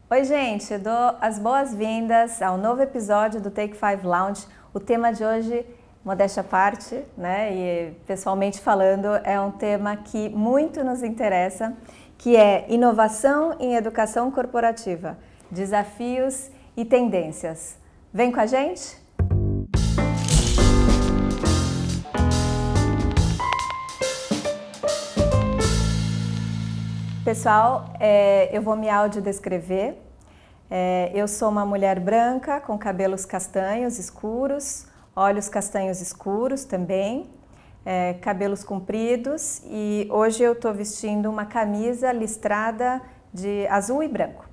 Oi, gente, dou as boas-vindas ao novo episódio do Take 5 Lounge. O tema de hoje, modéstia à parte, né, e pessoalmente falando, é um tema que muito nos interessa, que é inovação em educação corporativa, desafios e tendências. Vem com a gente? Pessoal, eu vou me audiodescrever. Eu sou uma mulher branca com cabelos castanhos escuros, olhos castanhos escuros também, cabelos compridos, e hoje eu estou vestindo uma camisa listrada de azul e branco.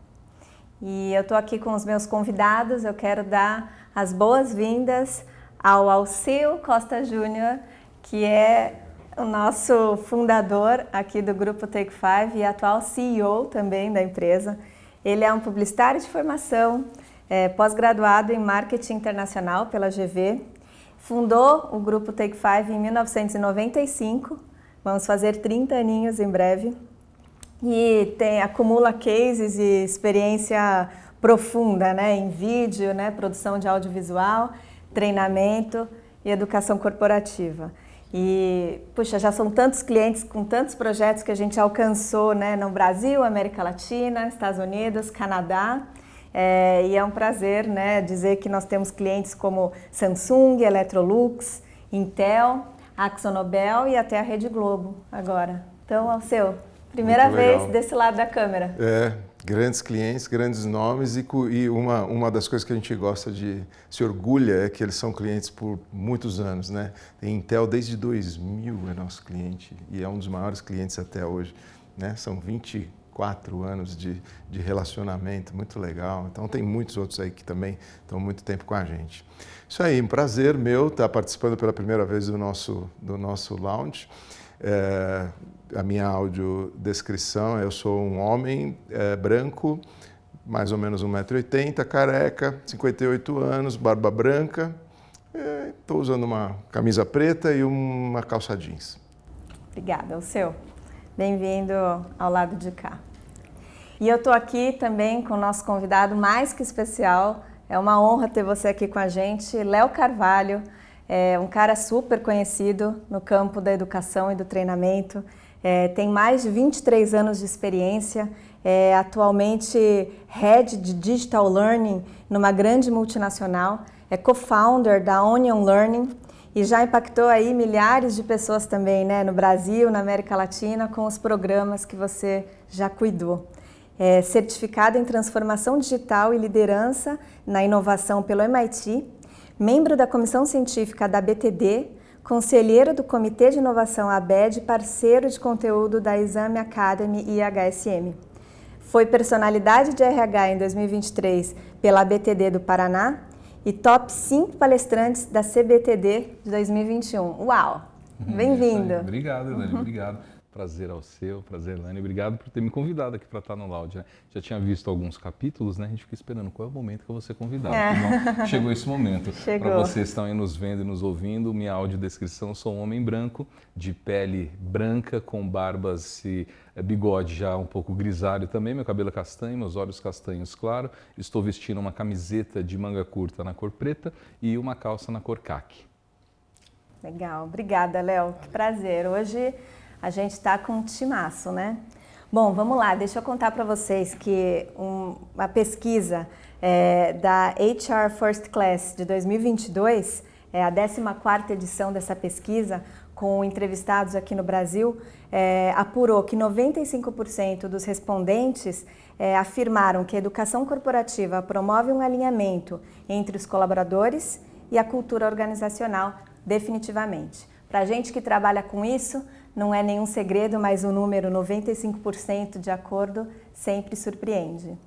E eu estou aqui com os meus convidados. Eu quero dar as boas-vindas ao Alceu Costa Júnior, que é o nosso fundador aqui do Grupo Take 5 e atual CEO também da empresa. Ele é um publicitário de formação, pós-graduado em Marketing Internacional pela GV, fundou o Grupo Take 5 em 1995, vamos fazer 30 aninhos em breve, e acumula cases e experiência profunda, né, em vídeo, né, produção de audiovisual, treinamento e educação corporativa. E, puxa, já são tantos clientes com tantos projetos que a gente alcançou, né, no Brasil, América Latina, Estados Unidos, Canadá. E é um prazer, né, dizer que nós temos clientes como Samsung, Electrolux, Intel, AkzoNobel e até a Rede Globo agora. Então, Alceu, primeira vez desse lado da câmera. Grandes clientes, grandes nomes e uma das coisas que a gente gosta de se orgulha é que eles são clientes por muitos anos, né? Tem Intel desde 2000 é nosso cliente e é um dos maiores clientes até hoje, né? São 24 anos de relacionamento, muito legal. Então tem muitos outros aí que também estão há muito tempo com a gente. Isso aí, um prazer meu estar participando pela primeira vez do nosso lounge. A minha audiodescrição, eu sou um homem branco, mais ou menos 1,80 m, careca, 58 anos, barba branca, estou usando uma camisa preta e uma calça jeans. Obrigada, Alceu. Bem-vindo ao lado de cá. E eu estou aqui também com o nosso convidado mais que especial, é uma honra ter você aqui com a gente, Léo Carvalho, um cara super conhecido no campo da educação e do treinamento. Tem mais de 23 anos de experiência, atualmente Head de Digital Learning numa grande multinacional, é co-founder da Onion Learning e já impactou aí milhares de pessoas também, né, no Brasil, na América Latina, com os programas que você já cuidou. Certificado em Transformação Digital e Liderança na Inovação pelo MIT, membro da Comissão Científica da BTD, conselheiro do Comitê de Inovação ABED, parceiro de conteúdo da Exame Academy e HSM. Foi personalidade de RH em 2023 pela BTD do Paraná e top 5 palestrantes da CBTD de 2021. Uau! Bem-vindo! Obrigado, Elaine, obrigado. Prazer ao seu, prazer, Elaine. Obrigado por ter me convidado aqui para estar no Lounge. Né? Já tinha visto alguns capítulos, né? A gente fica esperando qual é o momento que eu vou ser convidado. Então, chegou esse momento. Para vocês que estão aí nos vendo e nos ouvindo, minha audiodescrição, sou um homem branco, de pele branca, com barbas e bigode já um pouco grisalho também, meu cabelo é castanho, meus olhos castanhos claro. Estou vestindo uma camiseta de manga curta na cor preta e uma calça na cor caqui. Legal, obrigada, Léo. Que prazer. Hoje a gente está com um timaço, né? Bom, vamos lá, deixa eu contar para vocês que uma pesquisa da HR First Class de 2022, a 14ª edição dessa pesquisa, com entrevistados aqui no Brasil, apurou que 95% dos respondentes afirmaram que a educação corporativa promove um alinhamento entre os colaboradores e a cultura organizacional, definitivamente. Para a gente que trabalha com isso, não é nenhum segredo, mas o número 95% de acordo sempre surpreende.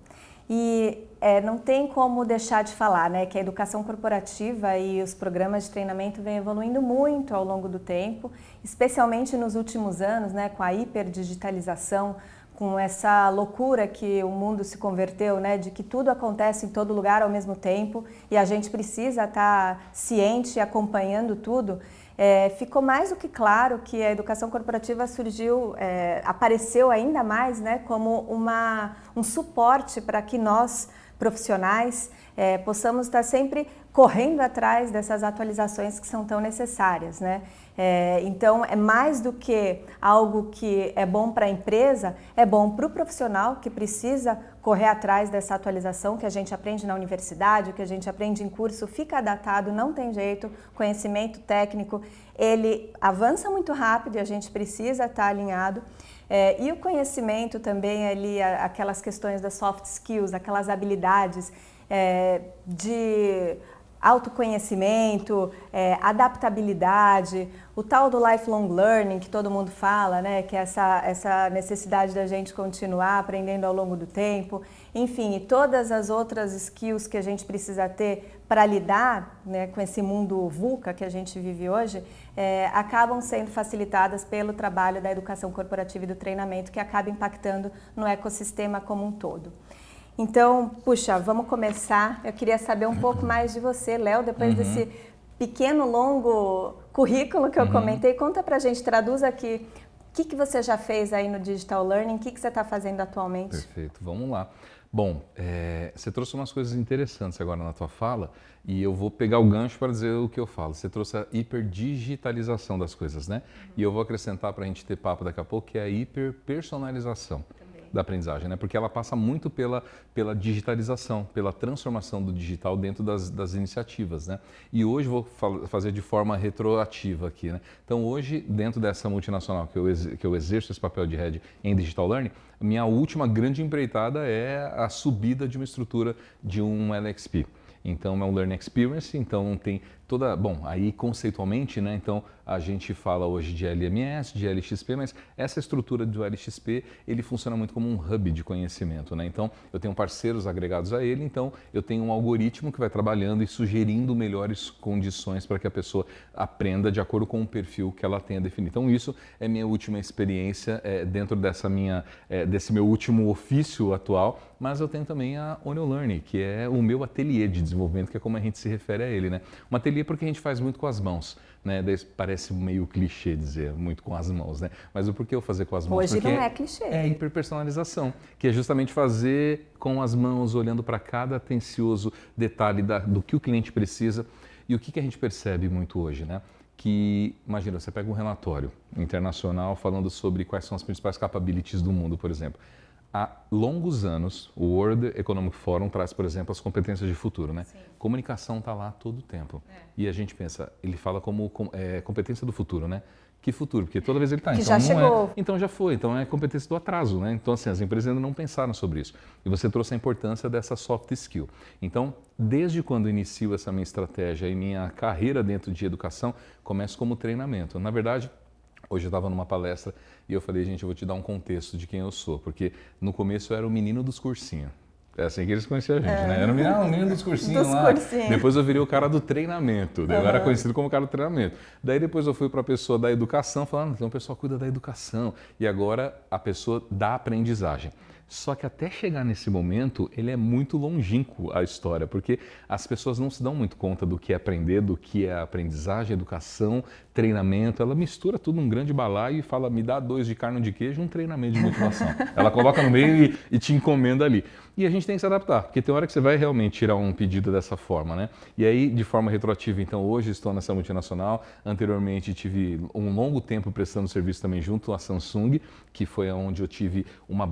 E não tem como deixar de falar, né, que a educação corporativa e os programas de treinamento vêm evoluindo muito ao longo do tempo, especialmente nos últimos anos, né, com a hiperdigitalização, com essa loucura que o mundo se converteu, né, de que tudo acontece em todo lugar ao mesmo tempo e a gente precisa estar ciente e acompanhando tudo. ficou mais do que claro que a educação corporativa apareceu ainda mais, né, como um suporte para que nós, profissionais, possamos estar sempre correndo atrás dessas atualizações que são tão necessárias, né? Então, é mais do que algo que é bom para a empresa, é bom para o profissional que precisa correr atrás dessa atualização que a gente aprende na universidade, que a gente aprende em curso, fica datado, não tem jeito, conhecimento técnico, ele avança muito rápido e a gente precisa estar alinhado. E o conhecimento também ali, aquelas questões das soft skills, aquelas habilidades de autoconhecimento, adaptabilidade, o tal do lifelong learning que todo mundo fala, né, que é essa necessidade da gente continuar aprendendo ao longo do tempo, enfim, e todas as outras skills que a gente precisa ter para lidar, né, com esse mundo VUCA que a gente vive hoje, acabam sendo facilitadas pelo trabalho da educação corporativa e do treinamento, que acaba impactando no ecossistema como um todo. Então, puxa, vamos começar. Eu queria saber um pouco mais de você, Léo, depois desse pequeno, longo currículo que eu comentei. Conta pra gente, traduz aqui, o que você já fez aí no Digital Learning, o que você está fazendo atualmente? Perfeito, vamos lá. Bom, você trouxe umas coisas interessantes agora na tua fala e eu vou pegar o gancho para dizer o que eu falo. Você trouxe a hiperdigitalização das coisas, né? E eu vou acrescentar para a gente ter papo daqui a pouco, que é a hiperpersonalização da aprendizagem, né? Porque ela passa muito pela digitalização, pela transformação do digital dentro das iniciativas, né? E hoje vou fazer de forma retroativa aqui, né? Então hoje, dentro dessa multinacional que eu exerço esse papel de head em Digital Learning, minha última grande empreitada é a subida de uma estrutura de um LXP. Então é um Learning Experience, então tem toda, bom, aí conceitualmente, né, então a gente fala hoje de LMS, de LXP, mas essa estrutura do LXP, ele funciona muito como um hub de conhecimento, né, então eu tenho parceiros agregados a ele, então eu tenho um algoritmo que vai trabalhando e sugerindo melhores condições para que a pessoa aprenda de acordo com o perfil que ela tenha definido. Então isso é minha última experiência dentro desse meu último ofício atual, mas eu tenho também a Onio Learning, que é o meu ateliê de desenvolvimento, que é como a gente se refere a ele, né, um ateliê porque a gente faz muito com as mãos, né? Daí parece meio clichê dizer muito com as mãos, né? Mas o porquê eu fazer com as mãos? Hoje porque não é clichê. É hiperpersonalização, que é justamente fazer com as mãos, olhando para cada atencioso detalhe do que o cliente precisa. E o que a gente percebe muito hoje, né? Que, imagina, você pega um relatório internacional falando sobre quais são as principais capabilities do mundo, por exemplo. Há longos anos, o World Economic Forum traz, por exemplo, as competências de futuro, né? Sim. Comunicação está lá todo o tempo. E a gente pensa, ele fala como competência do futuro, né? Que futuro? Porque toda vez ele está. Que então já chegou. Então já foi. Então é competência do atraso, né? Então assim, as empresas ainda não pensaram sobre isso. E você trouxe a importância dessa soft skill. Então, desde quando inicio essa minha estratégia e minha carreira dentro de educação, começa como treinamento. Na verdade, hoje eu estava numa palestra e eu falei, gente, eu vou te dar um contexto de quem eu sou, porque no começo eu era o menino dos cursinhos. É assim que eles conheciam a gente, né? Era o menino dos cursinhos lá. Depois eu virei o cara do treinamento. Eu era conhecido como o cara do treinamento. Daí depois eu fui para a pessoa da educação, falando, então o pessoal cuida da educação. E agora a pessoa da aprendizagem. Só que até chegar nesse momento, ele é muito longínquo a história, porque as pessoas não se dão muito conta do que é aprender, do que é aprendizagem, educação, treinamento. Ela mistura tudo num grande balaio e fala, me dá 2 de carne de queijo, um treinamento de motivação. Ela coloca no meio e te encomenda ali. E a gente tem que se adaptar, porque tem hora que você vai realmente tirar um pedido dessa forma, né? E aí, de forma retroativa, então, hoje estou nessa multinacional. Anteriormente, tive um longo tempo prestando serviço também junto à Samsung, que foi onde eu tive uma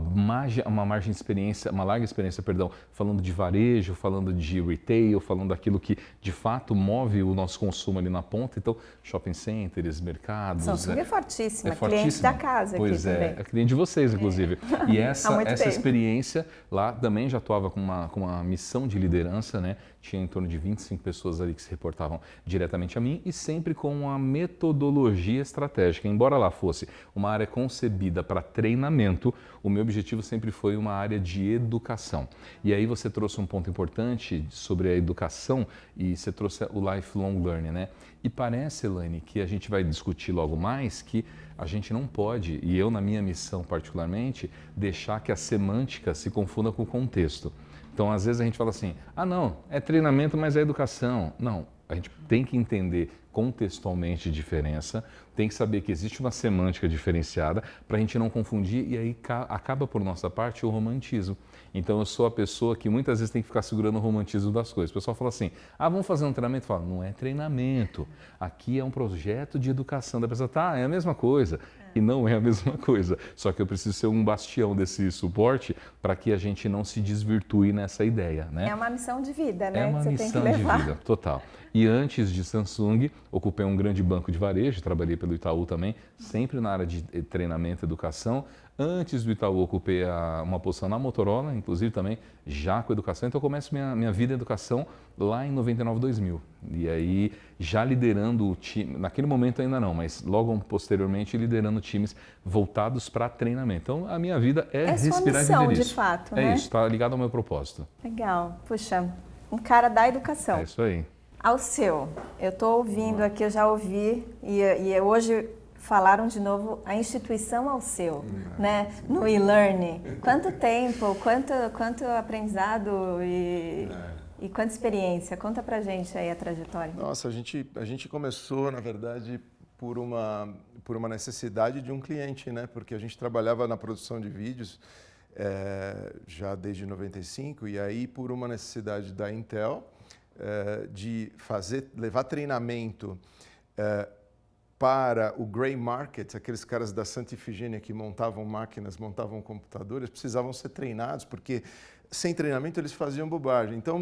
larga experiência, falando de varejo, falando de retail, falando daquilo que, de fato, move o nosso consumo ali na ponta. Então, shopping centers, mercados... Samsung é fortíssima, cliente da casa aqui também. É cliente de vocês, inclusive. E essa experiência lá também já atuava com uma missão de liderança, né? Tinha em torno de 25 pessoas ali que se reportavam diretamente a mim e sempre com uma metodologia estratégica. Embora lá fosse uma área concebida para treinamento, o meu objetivo sempre foi uma área de educação. E aí você trouxe um ponto importante sobre a educação e você trouxe o lifelong learning, né? E parece, Elaine, que a gente vai discutir logo mais que a gente não pode, e eu na minha missão particularmente, deixar que a semântica se confunda com o contexto. Então, às vezes a gente fala assim, não, é treinamento, mas é educação. Não, a gente tem que entender contextualmente diferença, tem que saber que existe uma semântica diferenciada para a gente não confundir e aí acaba por nossa parte o romantismo. Então eu sou a pessoa que muitas vezes tem que ficar segurando o romantismo das coisas. O pessoal fala assim, vamos fazer um treinamento? Fala, não é treinamento, aqui é um projeto de educação. Da pessoa, tá, é a mesma coisa. E não é a mesma coisa, só que eu preciso ser um bastião desse suporte para que a gente não se desvirtue nessa ideia, né? É uma missão de vida, né? É uma missão de vida, total. E antes de Samsung, ocupei um grande banco de varejo, trabalhei pelo Itaú também, sempre na área de treinamento e educação. Antes do Itaú, ocupei uma posição na Motorola, inclusive também já com educação. Então eu começo minha vida em educação lá em 99, 2000. E aí já liderando o time, naquele momento ainda não, mas logo posteriormente liderando times voltados para treinamento. Então a minha vida é respirar e viver isso. De fato, é né? isso, está ligado ao meu propósito. Legal. Puxa, um cara da educação. É isso aí. Ao seu, eu estou ouvindo aqui, eu já ouvi, e hoje falaram de novo a instituição ao seu, né? No e-learning. Quanto tempo, quanto aprendizado e quanta experiência? Conta pra gente aí a trajetória. Nossa, a gente começou, na verdade, por uma necessidade de um cliente, né? Porque a gente trabalhava na produção de vídeos já desde 95, e aí por uma necessidade da Intel, de levar treinamento para o Grey Market, aqueles caras da Santa Ifigênia que montavam máquinas, montavam computadores, precisavam ser treinados, porque sem treinamento eles faziam bobagem. Então,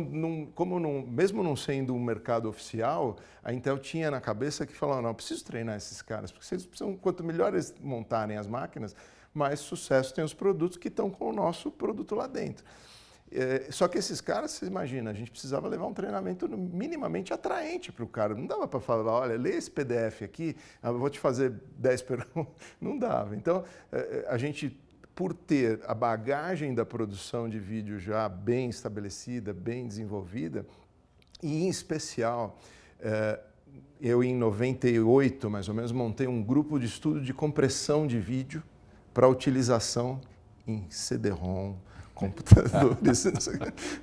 mesmo não sendo um mercado oficial, a Intel tinha na cabeça que falava, não, preciso treinar esses caras, porque eles precisam, quanto melhor eles montarem as máquinas, mais sucesso tem os produtos que estão com o nosso produto lá dentro. Só que esses caras, você imagina, a gente precisava levar um treinamento minimamente atraente para o cara. Não dava para falar, olha, lê esse PDF aqui, eu vou te fazer 10 perguntas. Não dava. Então, a gente, por ter a bagagem da produção de vídeo já bem estabelecida, bem desenvolvida, e em especial, eu em 98, mais ou menos, montei um grupo de estudo de compressão de vídeo para utilização em CD-ROM, computadores,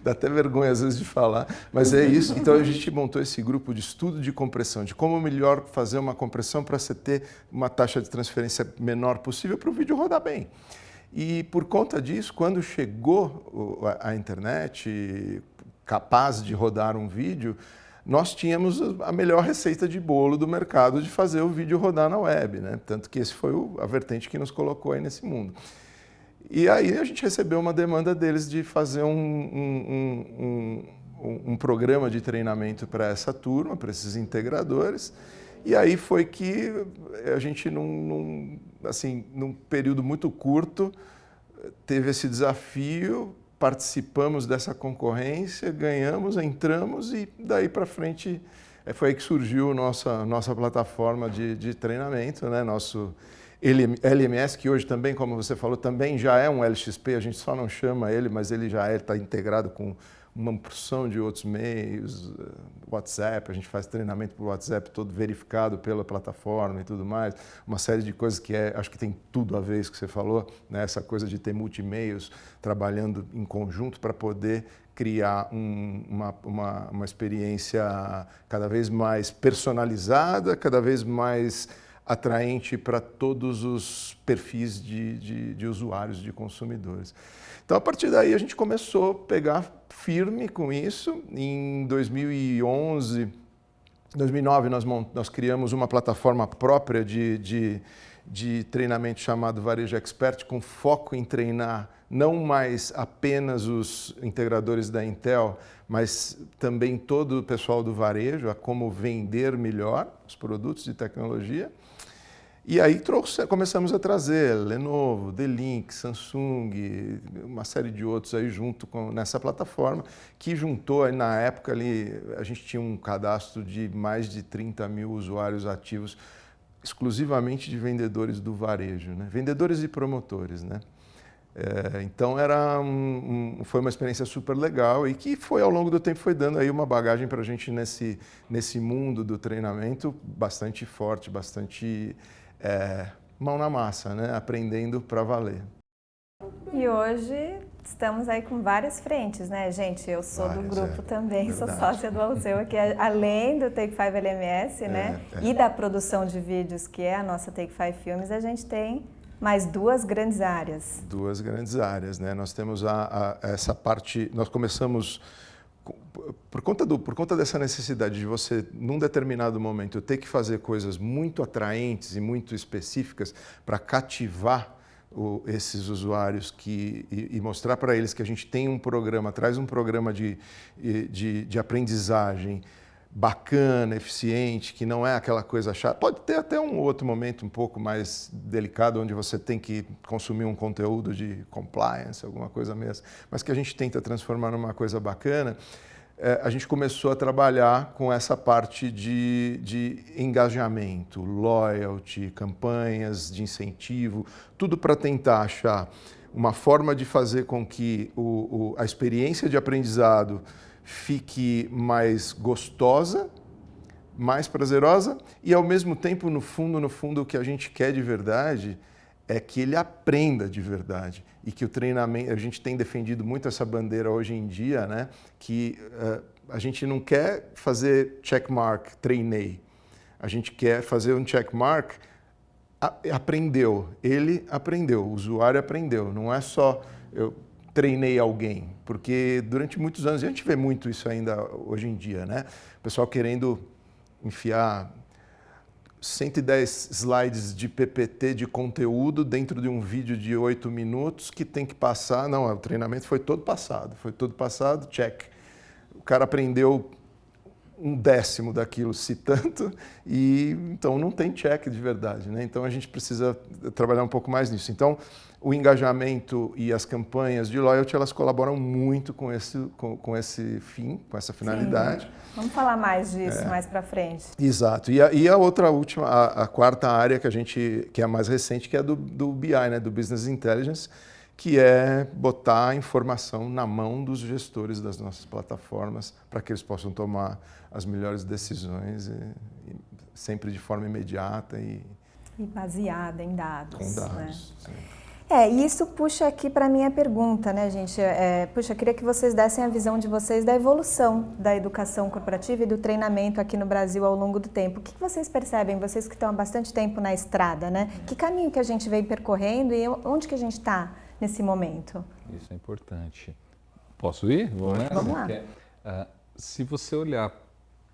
dá até vergonha às vezes de falar, mas é isso. Então a gente montou esse grupo de estudo de compressão, de como melhor fazer uma compressão para você ter uma taxa de transferência menor possível para o vídeo rodar bem. E por conta disso, quando chegou a internet capaz de rodar um vídeo, nós tínhamos a melhor receita de bolo do mercado de fazer o vídeo rodar na web, né? Tanto que esse foi a vertente que nos colocou aí nesse mundo. E aí a gente recebeu uma demanda deles de fazer um programa de treinamento para essa turma, para esses integradores. E aí foi que a gente, num período muito curto, teve esse desafio, participamos dessa concorrência, ganhamos, entramos e daí para frente foi aí que surgiu nossa plataforma de treinamento, né? Nosso LMS, que hoje também, como você falou, também já é um LXP, a gente só não chama ele, mas ele já está integrado com uma porção de outros meios, WhatsApp, a gente faz treinamento por WhatsApp todo verificado pela plataforma e tudo mais, uma série de coisas que acho que tem tudo a ver isso que você falou, né? Essa coisa de ter multimeios trabalhando em conjunto para poder criar uma experiência cada vez mais personalizada, cada vez mais atraente para todos os perfis de usuários, de consumidores. Então, a partir daí, a gente começou a pegar firme com isso. Em 2011, 2009, nós criamos uma plataforma própria de treinamento chamado Varejo Expert, com foco em treinar não mais apenas os integradores da Intel, mas também todo o pessoal do varejo, a como vender melhor os produtos de tecnologia. E aí começamos a trazer Lenovo, D-Link, Samsung, uma série de outros aí junto nessa plataforma, que juntou, na época ali, a gente tinha um cadastro de mais de 30 mil usuários ativos, exclusivamente de vendedores do varejo, né? Vendedores e promotores, né? Então foi uma experiência super legal e que ao longo do tempo foi dando aí uma bagagem para a gente nesse mundo do treinamento bastante forte, bastante mão na massa, né? Aprendendo para valer. E hoje estamos aí com várias frentes, né, gente? Eu sou do grupo também, verdade. sou sócia do Alceu, que é, além do Take 5 LMS, né, e da produção de vídeos, que é a nossa Take 5 Filmes, a gente tem mais duas grandes áreas. Duas grandes áreas, né? Nós temos essa parte, nós começamos por conta dessa necessidade de você, num determinado momento, ter que fazer coisas muito atraentes e muito específicas para cativar esses usuários e mostrar para eles que a gente tem um programa, traz um programa de aprendizagem bacana, eficiente, que não é aquela coisa chata. Pode ter até um outro momento um pouco mais delicado, onde você tem que consumir um conteúdo de compliance, alguma coisa mesmo, mas que a gente tenta transformar numa coisa bacana. A gente começou a trabalhar com essa parte de engajamento, loyalty, campanhas de incentivo, tudo para tentar achar uma forma de fazer com que a experiência de aprendizado fique mais gostosa, mais prazerosa e, ao mesmo tempo, no fundo, o que a gente quer de verdade é que ele aprenda de verdade e que o treinamento, a gente tem defendido muito essa bandeira hoje em dia, né, que a gente não quer fazer checkmark, treinei, a gente quer fazer um checkmark, aprendeu, ele aprendeu, o usuário aprendeu, não é só eu treinei alguém, porque durante muitos anos, e a gente vê muito isso ainda hoje em dia, né, o pessoal querendo enfiar 110 slides de PPT de conteúdo dentro de um vídeo de 8 minutos que tem que passar. Não, o treinamento foi todo passado, check. O cara aprendeu 1/10 daquilo, se tanto, e então não tem check de verdade, né? Então a gente precisa trabalhar um pouco mais nisso. Então o engajamento e as campanhas de loyalty, elas colaboram muito com esse fim, com essa finalidade. Sim. Vamos falar mais disso mais para frente. Exato. E a outra última, a quarta área que é a mais recente, que é do BI, né, do Business Intelligence, que é botar a informação na mão dos gestores das nossas plataformas para que eles possam tomar as melhores decisões, sempre de forma imediata e baseada em dados. Com dados, né? Sim. E isso puxa aqui para a minha pergunta, né, gente? Eu queria que vocês dessem a visão de vocês da evolução da educação corporativa e do treinamento aqui no Brasil ao longo do tempo. O que vocês percebem, vocês que estão há bastante tempo na estrada, né? Que caminho que a gente vem percorrendo e onde que a gente está nesse momento? Isso é importante. Posso ir? Vamos lá. Se você olhar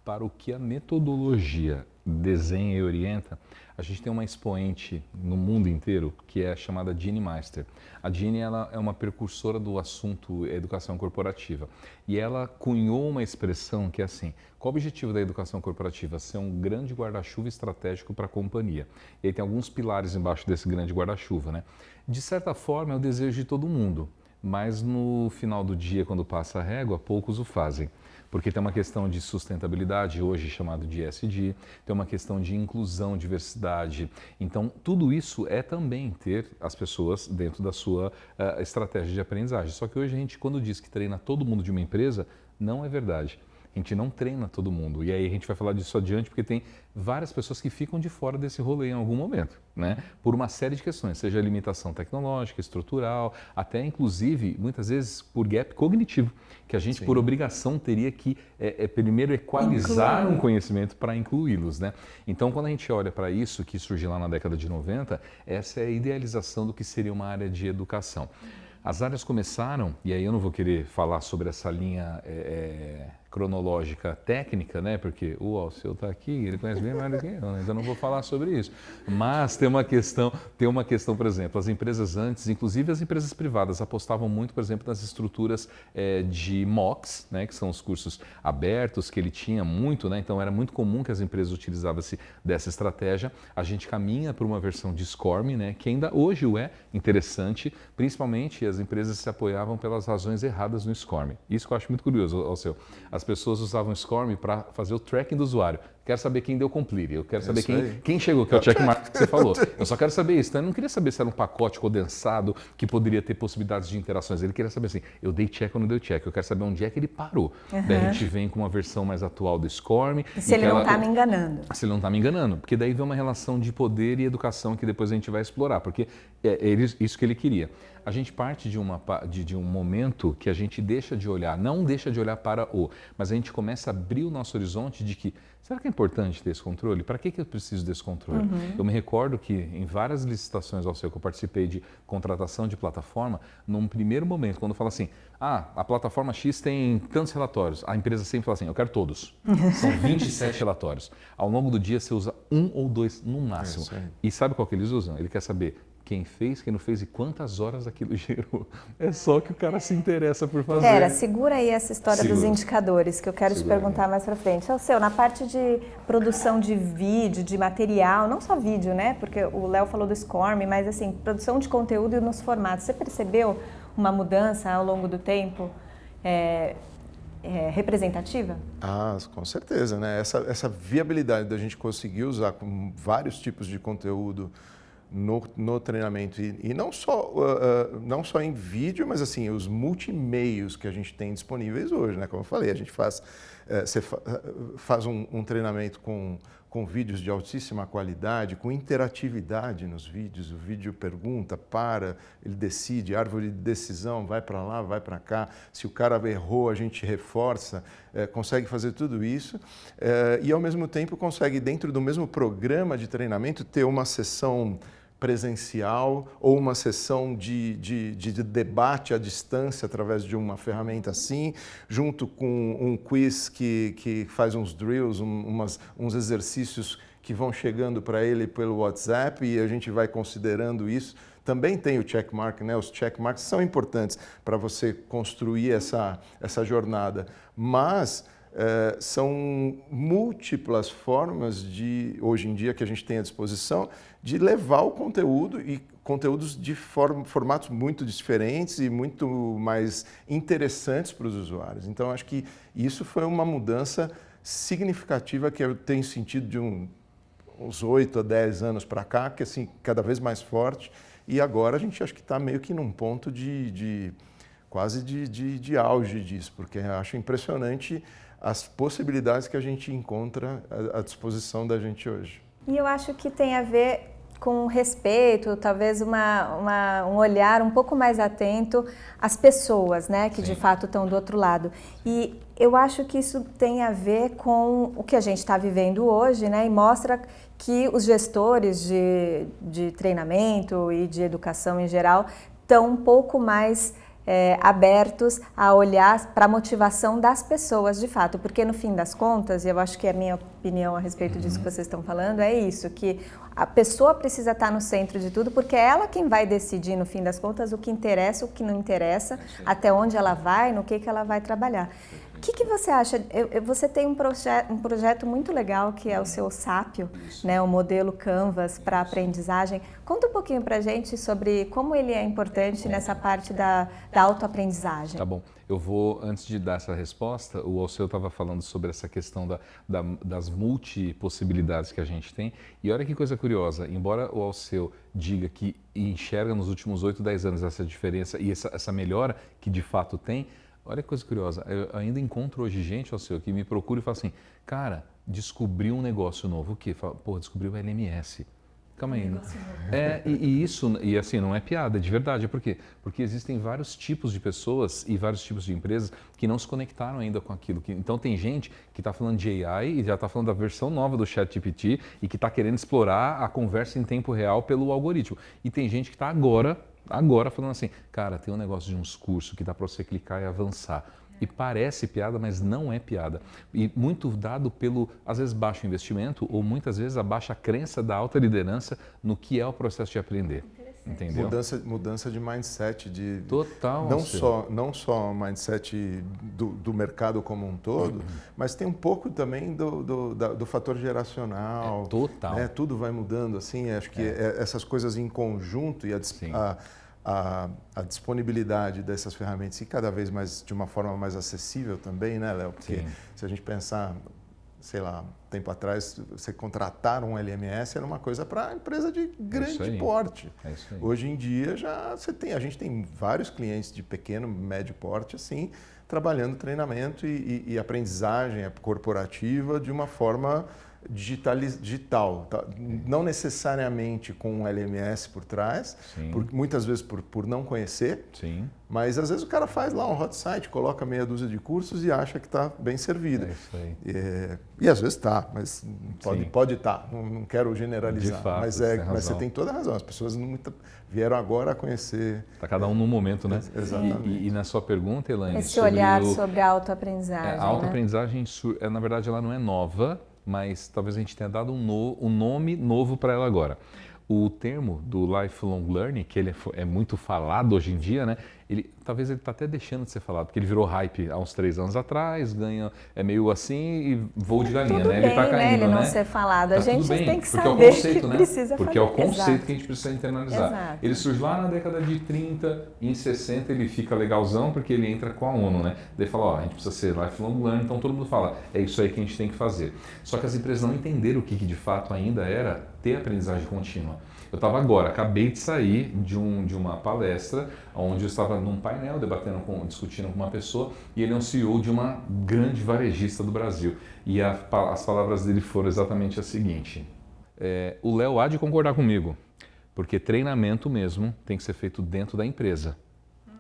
para o que a metodologia desenha e orienta, a gente tem uma expoente no mundo inteiro que é chamada Jeanne Meister. A Jeanne, ela é uma precursora do assunto educação corporativa e ela cunhou uma expressão que é assim: qual o objetivo da educação corporativa? Ser um grande guarda-chuva estratégico para a companhia. E aí tem alguns pilares embaixo desse grande guarda-chuva, né? De certa forma é o desejo de todo mundo, mas no final do dia, quando passa a régua, poucos o fazem. Porque tem uma questão de sustentabilidade, hoje chamado de ESG, tem uma questão de inclusão, diversidade. Então, tudo isso é também ter as pessoas dentro da sua estratégia de aprendizagem. Só que hoje a gente, quando diz que treina todo mundo de uma empresa, não é verdade. A gente não treina todo mundo. E aí a gente vai falar disso adiante, porque tem várias pessoas que ficam de fora desse rolê em algum momento, né? Por uma série de questões, seja limitação tecnológica, estrutural, até inclusive, muitas vezes, por gap cognitivo, que a gente, Sim. por obrigação, teria que primeiro equalizar um conhecimento para incluí-los, né? Então, quando a gente olha para isso, que surgiu lá na década de 90, essa é a idealização do que seria uma área de educação. As áreas começaram, e aí eu não vou querer falar sobre essa linha cronológica técnica, né? Porque o Alceu está aqui, ele conhece bem mais do que eu, né? Então não vou falar sobre isso. Mas tem uma questão, por exemplo, as empresas antes, inclusive as empresas privadas, apostavam muito, por exemplo, nas estruturas de MOOCs, né? Que são os cursos abertos, que ele tinha muito, né? Então era muito comum que as empresas utilizassem dessa estratégia. A gente caminha para uma versão de SCORM, né? Que ainda hoje é interessante, principalmente as empresas se apoiavam pelas razões erradas no SCORM. Isso que eu acho muito curioso, Alceu. As pessoas usavam o SCORM para fazer o tracking do usuário. Quero saber quem deu complete, eu quero saber quem chegou, que é o checkmark que você falou. Eu só quero saber isso. Então, eu não queria saber se era um pacote condensado que poderia ter possibilidades de interações. Ele queria saber assim, eu dei check ou não dei check. Eu quero saber onde é que ele parou. Daí a gente vem com uma versão mais atual do SCORM. E se ele não está me enganando. Se ele não está me enganando. Porque daí vem uma relação de poder e educação que depois a gente vai explorar. Porque é isso que ele queria. A gente parte de um momento que a gente deixa de olhar, não deixa de olhar para mas a gente começa a abrir o nosso horizonte de que, será que é importante ter esse controle? Para que eu preciso desse controle? Eu me recordo que em várias licitações ao seu que eu participei de contratação de plataforma, num primeiro momento, quando fala assim, a plataforma X tem tantos relatórios, a empresa sempre fala assim, eu quero todos. São 27 relatórios. Ao longo do dia você usa 1 ou 2 no máximo. E sabe qual que eles usam? Ele quer saber quem fez, quem não fez e quantas horas aquilo gerou. É só que o cara se interessa por fazer. Pera, segura aí essa história dos indicadores, que eu quero te perguntar mais pra frente. Seu, na parte de produção de vídeo, de material, não só vídeo, né? Porque o Léo falou do SCORM, mas assim, produção de conteúdo e nos formatos. Você percebeu uma mudança ao longo do tempo representativa? Com certeza, né? Essa viabilidade da gente conseguir usar com vários tipos de conteúdo no treinamento e não só em vídeo, mas assim os multimeios que a gente tem disponíveis hoje, né? Como eu falei, a gente faz um treinamento com vídeos de altíssima qualidade, com interatividade nos vídeos. O vídeo pergunta, ele decide, árvore de decisão, vai para lá, vai para cá. Se o cara errou, a gente reforça, consegue fazer tudo isso e ao mesmo tempo consegue, dentro do mesmo programa de treinamento, ter uma sessão presencial ou uma sessão de debate à distância através de uma ferramenta assim, junto com um quiz que faz uns drills, uns exercícios que vão chegando para ele pelo WhatsApp e a gente vai considerando isso. Também tem o checkmark, né? Os checkmarks são importantes para você construir essa jornada, mas são múltiplas formas hoje em dia que a gente tem à disposição de levar o conteúdo e conteúdos de formatos muito diferentes e muito mais interessantes para os usuários. Então, acho que isso foi uma mudança significativa que eu tenho sentido de uns 8 a 10 anos para cá, que assim, cada vez mais forte. E agora a gente acho que está meio que num ponto quase de auge disso, porque eu acho impressionante as possibilidades que a gente encontra à disposição da gente hoje. E eu acho que tem a ver com respeito, talvez um olhar um pouco mais atento às pessoas, né, que de fato estão do outro lado. E eu acho que isso tem a ver com o que a gente está vivendo hoje, né, e mostra que os gestores de treinamento e de educação em geral estão um pouco mais abertos a olhar para a motivação das pessoas de fato, porque no fim das contas, e eu acho que a minha opinião a respeito disso que vocês estão falando é isso, que a pessoa precisa estar no centro de tudo, porque é ela quem vai decidir no fim das contas o que interessa, o que não interessa, até onde ela vai, no que ela vai trabalhar. O que você acha? Você tem um projeto muito legal que é o seu Sápio, né, o modelo Canvas para aprendizagem. Conta um pouquinho para a gente sobre como ele é importante nessa parte da autoaprendizagem. Tá bom. Eu vou, antes de dar essa resposta, o Alceu estava falando sobre essa questão das multipossibilidades que a gente tem. E olha que coisa curiosa, embora o Alceu diga que enxerga nos últimos 8, 10 anos essa diferença e essa melhora que de fato tem, olha que coisa curiosa, eu ainda encontro hoje gente, Alceu, que me procura e fala assim, cara, descobri um negócio novo. O quê? Fala, descobri o LMS. Calma aí. Isso, e assim, não é piada, é de verdade. Por quê? Porque existem vários tipos de pessoas e vários tipos de empresas que não se conectaram ainda com aquilo. Então tem gente que está falando de AI e já está falando da versão nova do ChatGPT e que está querendo explorar a conversa em tempo real pelo algoritmo. E tem gente que está agora falando assim, cara, tem um negócio de uns cursos que dá para você clicar e avançar. E parece piada, mas não é piada. E muito dado pelo, às vezes, baixo investimento ou muitas vezes a baixa crença da alta liderança no que é o processo de aprender. Entendeu? Mudança de mindset. Total. Não só o mindset do mercado como um todo, mas tem um pouco também do fator geracional. Total. Né? Tudo vai mudando, assim, acho que essas coisas em conjunto e a disponibilidade dessas ferramentas e cada vez mais de uma forma mais acessível também, né, Léo? Porque se a gente pensar sei lá, tempo atrás, você contratar um LMS era uma coisa para empresa de grande porte. Hoje em dia a gente tem vários clientes de pequeno, médio porte assim, trabalhando treinamento e aprendizagem corporativa de uma forma digital, tá? Não necessariamente com um LMS por trás, muitas vezes por não conhecer, mas às vezes o cara faz lá um hot site, coloca meia dúzia de cursos e acha que está bem servido. E às vezes está, mas pode estar, não quero generalizar, fato, mas você tem toda a razão, as pessoas vieram agora a conhecer. Está cada um no momento, né? Exatamente. E na sua pergunta, Elaine, esse olhar sobre a autoaprendizagem. A autoaprendizagem, na verdade, ela não é nova, mas talvez a gente tenha dado um nome novo para ela agora. O termo do lifelong learning, que ele é muito falado hoje em dia, né? Talvez ele está até deixando de ser falado, porque ele virou hype há uns 3 anos atrás, é meio assim e voo de galinha, tudo né? Bem, ele está caindo, ele não né? ser falado. A gente tem que saber é o conceito, que né? precisa porque fazer. é o conceito Exato. que a gente precisa internalizar. Exato. Ele surge lá na década de 30, e em 60 ele fica legalzão, porque ele entra com a ONU, né? Daí fala, a gente precisa ser lifelong learning, então todo mundo fala, é isso aí que a gente tem que fazer. Só que as empresas não entenderam o que de fato ainda era ter aprendizagem contínua. Eu acabei de sair de uma palestra onde eu estava num painel discutindo com uma pessoa e ele é um CEO de uma grande varejista do Brasil. E as palavras dele foram exatamente as seguintes. O Léo há de concordar comigo, porque treinamento mesmo tem que ser feito dentro da empresa.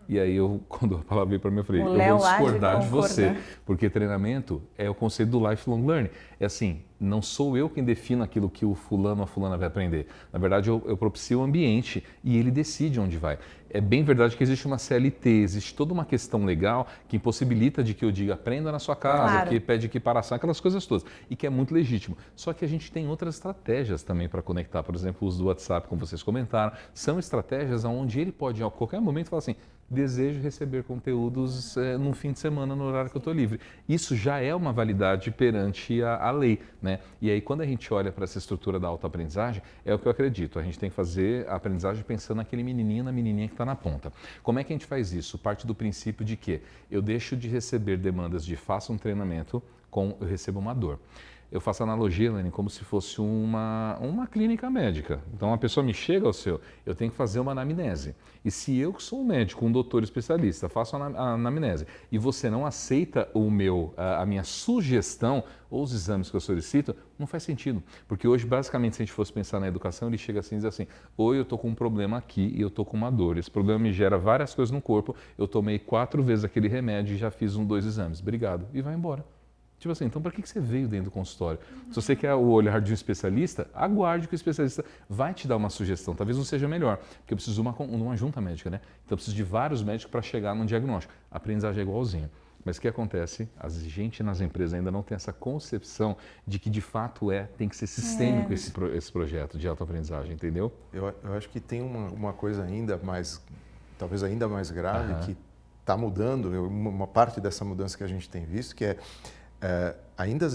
E aí, quando a palavra veio para mim, eu falei, eu vou discordar de você, porque treinamento é o conceito do lifelong learning. É assim, não sou eu quem defino aquilo que o fulano ou a fulana vai aprender. Na verdade, eu propicio o ambiente e ele decide onde vai. É bem verdade que existe uma CLT, existe toda uma questão legal que impossibilita de que eu diga aprenda na sua casa, que pede equiparação, aquelas coisas todas, e que é muito legítimo. Só que a gente tem outras estratégias também para conectar, por exemplo, o uso do WhatsApp, como vocês comentaram, são estratégias onde ele pode, a qualquer momento, falar assim, desejo receber conteúdos no fim de semana, no horário que eu estou livre. Isso já é uma validade perante a lei, né? E aí, quando a gente olha para essa estrutura da autoaprendizagem, é o que eu acredito, a gente tem que fazer a aprendizagem pensando naquele menininho, na menininha que está na ponta. Como é que a gente faz isso? Parte do princípio de que eu deixo de receber demandas de faça um treinamento eu recebo uma dor. Eu faço analogia, Elaine, como se fosse uma clínica médica. Então, a pessoa me chega ao eu tenho que fazer uma anamnese. E se eu que sou um médico, um doutor especialista, faço a anamnese e você não aceita a minha sugestão ou os exames que eu solicito, não faz sentido. Porque hoje, basicamente, se a gente fosse pensar na educação, ele chega assim e diz assim, ou eu estou com um problema aqui e eu estou com uma dor. Esse problema me gera várias coisas no corpo, eu tomei 4 vezes aquele remédio e já fiz 2 exames. Obrigado. E vai embora. Tipo assim, então para que você veio dentro do consultório? Se você quer o olhar de um especialista, aguarde que o especialista vai te dar uma sugestão. Talvez não seja melhor, porque eu preciso de uma junta médica, né? Então eu preciso de vários médicos para chegar num diagnóstico. A aprendizagem é igualzinho. Mas o que acontece? A gente nas empresas ainda não tem essa concepção de que de fato tem que ser sistêmico esse projeto de autoaprendizagem, entendeu? Eu acho que tem uma coisa talvez ainda mais grave, que está mudando, uma parte dessa mudança que a gente tem visto, que ainda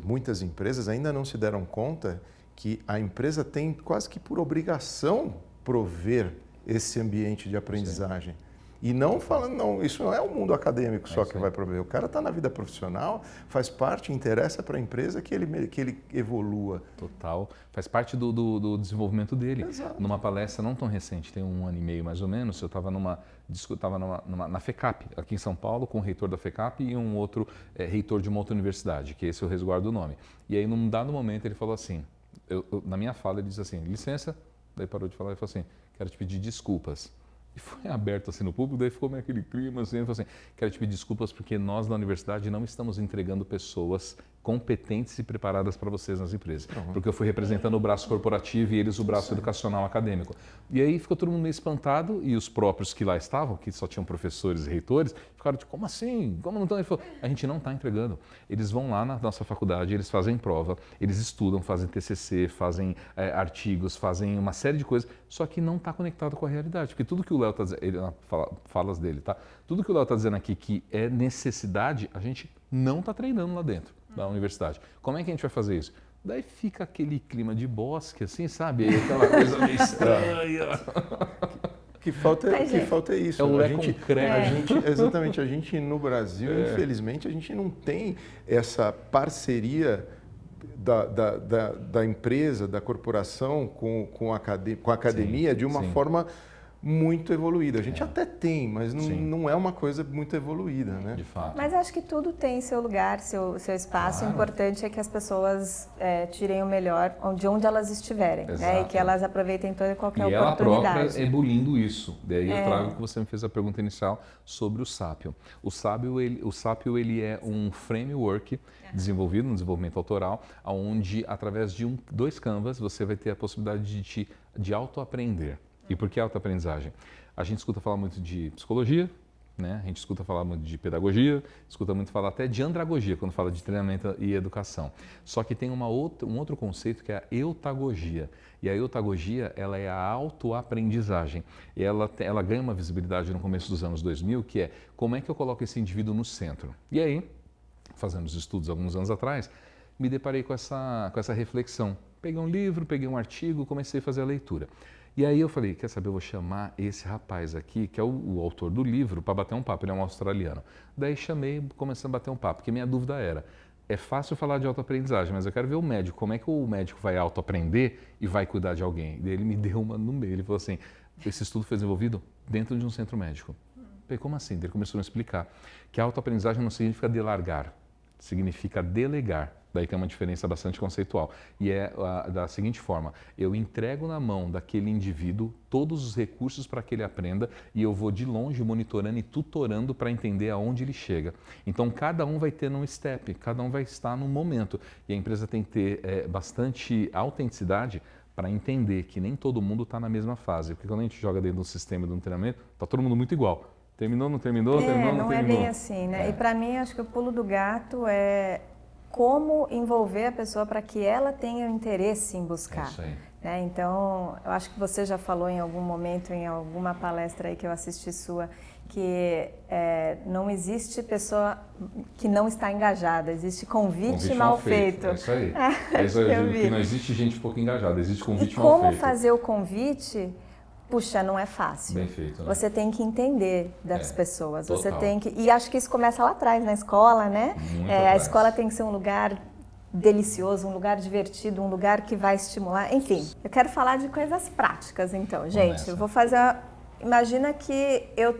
muitas empresas ainda não se deram conta que a empresa tem quase que por obrigação prover esse ambiente de aprendizagem. E não falando, não, isso não é o mundo acadêmico só que vai prover. O cara está na vida profissional, faz parte, interessa para a empresa que ele evolua. Total. Faz parte do desenvolvimento dele. Exato. Numa palestra não tão recente, tem 1 ano e meio mais ou menos, eu estava na FECAP, aqui em São Paulo, com o reitor da FECAP e um outro reitor de uma outra universidade, que esse eu resguardo o nome. E aí, num dado momento, ele falou assim, na minha fala, ele disse assim, licença, daí parou de falar e falou assim, quero te pedir desculpas. E foi aberto assim no público, daí ficou meio aquele clima assim, ele falou assim, quero te pedir desculpas porque nós na universidade não estamos entregando pessoas competentes e preparadas para vocês nas empresas. Porque eu fui representando o braço corporativo e eles o braço educacional acadêmico. E aí ficou todo mundo meio espantado e os próprios que lá estavam, que só tinham professores e reitores, ficaram tipo, como assim? Como não estão? Ele falou, a gente não está entregando. Eles vão lá na nossa faculdade, eles fazem prova, eles estudam, fazem TCC, fazem artigos, fazem uma série de coisas, só que não está conectado com a realidade. Porque tudo que o Léo está dizendo, falas dele, tá? Tudo que o Léo está dizendo aqui que é necessidade, a gente não está treinando lá dentro da universidade. Como é que a gente vai fazer isso? Daí fica aquele clima de bosque, assim, sabe? Aquela coisa meio estranha. que falta é isso. É o Exatamente, a gente no Brasil, infelizmente, a gente não tem essa parceria da empresa, da corporação com a academia de uma forma muito evoluída. A gente até tem, mas não é uma coisa muito evoluída, né? De fato. Mas acho que tudo tem seu lugar, seu espaço. Claro. O importante é que as pessoas tirem o melhor de onde elas estiverem, né? E que elas aproveitem toda e qualquer oportunidade. E ela própria ebulindo isso. Daí eu trago que você me fez a pergunta inicial sobre o Sapio. O Sapio ele é um framework desenvolvido, um desenvolvimento autoral, onde através de 2 canvas você vai ter a possibilidade de autoaprender. E por que autoaprendizagem? A gente escuta falar muito de psicologia, né? A gente escuta falar muito de pedagogia, escuta muito falar até de andragogia, quando fala de treinamento e educação. Só que tem um outro conceito que é a eutagogia. E a eutagogia, ela é a autoaprendizagem. E ela ganha uma visibilidade no começo dos anos 2000, que é como é que eu coloco esse indivíduo no centro. E aí, fazendo os estudos alguns anos atrás, me deparei com essa reflexão. Peguei um livro, peguei um artigo, comecei a fazer a leitura. E aí eu falei, quer saber, eu vou chamar esse rapaz aqui, que é o autor do livro, para bater um papo, ele é um australiano. Daí chamei, começamos a bater um papo, porque minha dúvida era, é fácil falar de autoaprendizagem, mas eu quero ver o médico, como é que o médico vai autoaprender e vai cuidar de alguém? Daí ele me deu uma no meio, ele falou assim, esse estudo foi desenvolvido dentro de um centro médico. Eu falei, como assim? Daí ele começou a me explicar que a autoaprendizagem não significa delargar, significa delegar. Daí tem uma diferença bastante conceitual. E é da seguinte forma, eu entrego na mão daquele indivíduo todos os recursos para que ele aprenda e eu vou de longe monitorando e tutorando para entender aonde ele chega. Então, cada um vai ter um step, cada um vai estar num momento. E a empresa tem que ter bastante autenticidade para entender que nem todo mundo está na mesma fase. Porque quando a gente joga dentro do sistema de um treinamento, está todo mundo muito igual. Terminou, não terminou, terminou, não terminou. Não é bem assim, né? E para mim, acho que o pulo do gato é como envolver a pessoa para que ela tenha interesse em buscar. Isso aí. Né? Então, eu acho que você já falou em algum momento, em alguma palestra aí que eu assisti sua, que não existe pessoa que não está engajada, existe convite mal feito. É isso aí. É isso aí, eu digo que não existe gente pouco engajada, existe convite mal feito. E como fazer o convite? Puxa, não é fácil. Bem feito, né? Você tem que entender das pessoas. Total. Você tem que. E acho que isso começa lá atrás, na escola, né? A escola tem que ser um lugar delicioso, um lugar divertido, um lugar que vai estimular. Enfim, eu quero falar de coisas práticas, então. Gente, eu vou fazer. Imagina que eu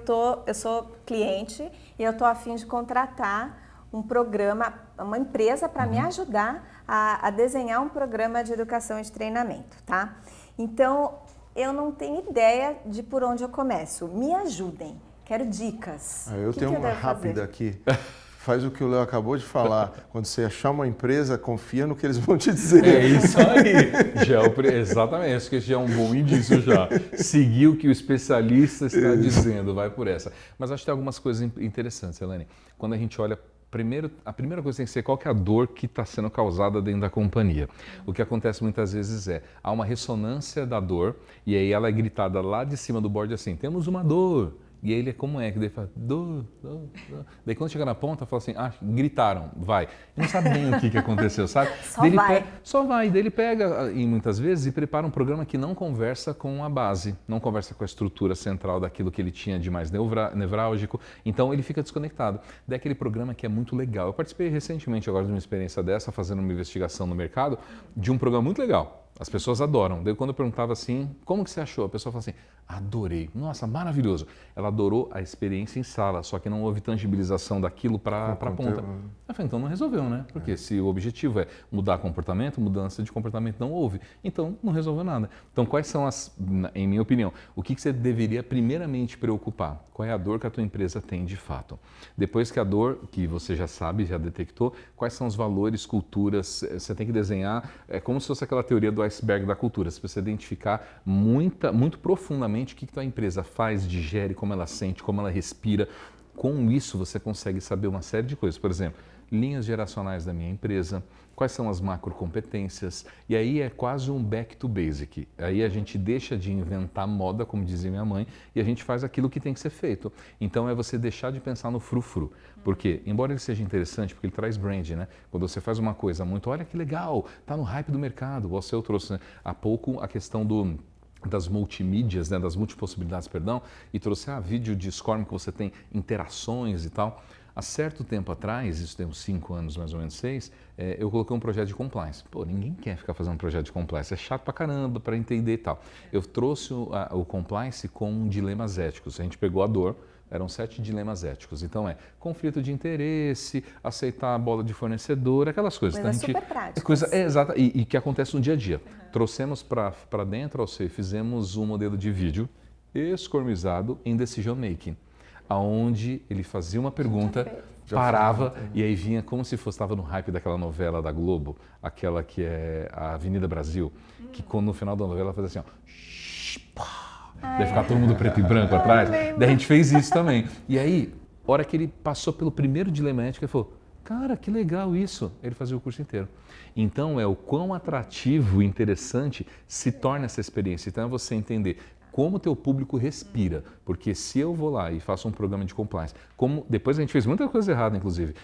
sou cliente e eu estou a fim de contratar um programa, uma empresa para me ajudar a desenhar um programa de educação e de treinamento, tá? Então, eu não tenho ideia de por onde eu começo. Me ajudem. Quero dicas. Eu tenho uma rápida aqui. Faz o que o Léo acabou de falar. Quando você achar uma empresa, confia no que eles vão te dizer. É isso aí. Exatamente. Acho que esse já é um bom indício já. Seguir o que o especialista está dizendo. Vai por essa. Mas acho que tem algumas coisas interessantes, Elaine. Quando a gente olha... a primeira coisa tem que ser qual que é a dor que está sendo causada dentro da companhia. O que acontece muitas vezes há uma ressonância da dor e aí ela é gritada lá de cima do board assim, temos uma dor. E aí ele como é? Que daí fala, dor. Daí quando chega na ponta, fala assim, gritaram, vai. Ele não sabe bem o que aconteceu, sabe? Só vai. Daí ele pega, e muitas vezes, e prepara um programa que não conversa com a base, não conversa com a estrutura central daquilo que ele tinha de mais nevrálgico, então ele fica desconectado. Daí aquele programa que é muito legal. Eu participei recentemente agora de uma experiência dessa, fazendo uma investigação no mercado, de um programa muito legal. As pessoas adoram. Daí quando eu perguntava assim, como que você achou? A pessoa fala assim, adorei. Nossa, maravilhoso. Ela adorou a experiência em sala, só que não houve tangibilização daquilo para a ponta. Eu falei, então não resolveu, né? Porque se o objetivo é mudar comportamento, mudança de comportamento não houve. Então não resolveu nada. Então quais são em minha opinião, o que você deveria primeiramente preocupar? Qual é a dor que a tua empresa tem de fato? Depois que a dor, que você já sabe, já detectou, quais são os valores, culturas, você tem que desenhar, é como se fosse aquela teoria do iceberg da cultura, se você identificar muito profundamente o que tua empresa faz, digere, como ela sente, como ela respira, com isso você consegue saber uma série de coisas. Por exemplo, linhas geracionais da minha empresa, quais são as macrocompetências, e aí é quase um back to basic. Aí a gente deixa de inventar moda, como dizia minha mãe, e a gente faz aquilo que tem que ser feito. Então é você deixar de pensar no frufru, porque, embora ele seja interessante, porque ele traz brand, né? Quando você faz uma coisa muito, olha que legal, tá no hype do mercado, você trouxe, né? Há pouco a questão das multimídias, né, das multipossibilidades, perdão, e trouxe vídeo de SCORM que você tem interações e tal. Há certo tempo atrás, isso tem uns 5 anos, mais ou menos 6, eu coloquei um projeto de compliance. Pô, ninguém quer ficar fazendo um projeto de compliance, é chato pra caramba para entender e tal. Eu trouxe o compliance com dilemas éticos. A gente pegou a dor, eram 7 dilemas éticos. Então conflito de interesse, aceitar a bola de fornecedor, aquelas coisas. Coisas então, super práticas. Exata, e que acontece no dia a dia. Trouxemos para dentro, fizemos um modelo de vídeo escormizado em decision making, aonde ele fazia uma pergunta, parava e aí vinha como se estava no hype daquela novela da Globo, aquela que é a Avenida Brasil, que quando no final da novela fazia assim, ó, daí ficava todo mundo preto e branco atrás. Daí a gente fez isso também. E aí, hora que ele passou pelo primeiro dilema ético, ele falou, cara, que legal isso. Ele fazia o curso inteiro. Então o quão atrativo e interessante se torna essa experiência. Então é você entender como o teu público respira, porque se eu vou lá e faço um programa de compliance, como depois a gente fez muita coisa errada, inclusive,